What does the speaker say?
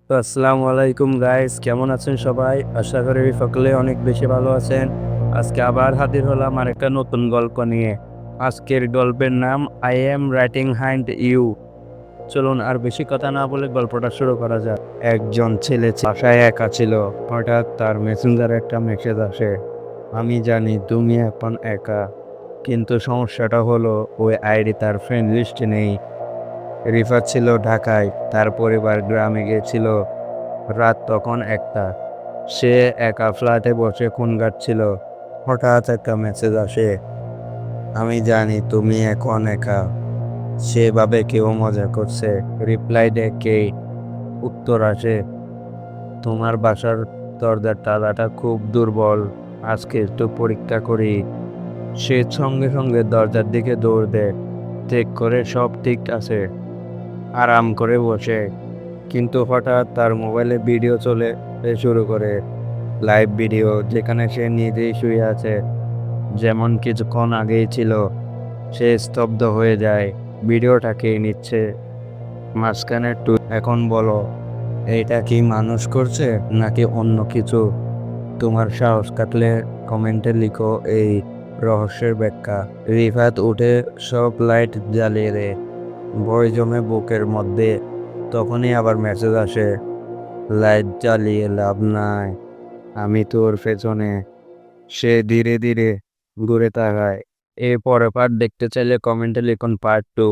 তো আসসালামু আলাইকুম গাইস, কেমন আছেন সবাই? আশা করি সকলে অনেক বেশি ভালো আছেন। আজকে আবার হাজির হলাম আরেকটা নতুন গল্প নিয়ে। আজকের গল্পের নাম I am right behind you. চলুন আর বেশি কথা না বলে গল্পটা শুরু করা যাক। একজন ছেলে বাসায় একা ছিল। হঠাৎ তার মেসেঞ্জারে একটা মেসেজ আসে, আমি জানি তুমি এখন একা, কিন্তু সমস্যাটা হলো ওই আইডি তার ফ্রেন্ড লিস্টে নেই। রিফাত ছিল ঢাকায়, তার পরিবার গ্রামে গিয়েছিল। রাত তখন 1টা। সে একা ফ্ল্যাটে বসে ফোন ঘাঁটছিল। হঠাৎ একটা মেসেজ আসে, আমি জানি তুমি এখন একা। সে ভাবে কেউ মজা করছে। রিপ্লাই দেখে উত্তর আসে, তোমার বাসার দরজার তালাটা খুব দুর্বল, আজকে একটু পরীক্ষা করি। সে সঙ্গে সঙ্গে দরজার দিকে দৌড় দেয়। চেক করে সব ঠিক আছে, আরাম করে বসে। কিন্তু হঠাৎ তার মোবাইলে ভিডিও চলে শুরু করে, লাইভ ভিডিও যেখানে সে নিজেই শুয়ে আছে, যেমন কিছুক্ষণ আগেই ছিল। সে স্তব্ধ হয়ে যায়, ভিডিওটা কে নিচ্ছে। মাঝখানে একটু, এখন বলো, এইটা কি মানুষ করছে নাকি অন্য কিছু? তোমার সাহস কাটলে কমেন্টে লিখো এই রহস্যের ব্যাখ্যা। রিফাত উঠে সব লাইট জ্বালিয়ে দেয়, ভয় জমে বুকের মধ্যে। তখনই আবার মেসেজ আসে, লাইট জ্বালিয়ে লাভ নাই, আমি তোর পেছনে। সে ধীরে ধীরে ঘুরে তাকায়। এর পরের পার্ট দেখতে চাইলে কমেন্টে লিখুন পার্ট 2।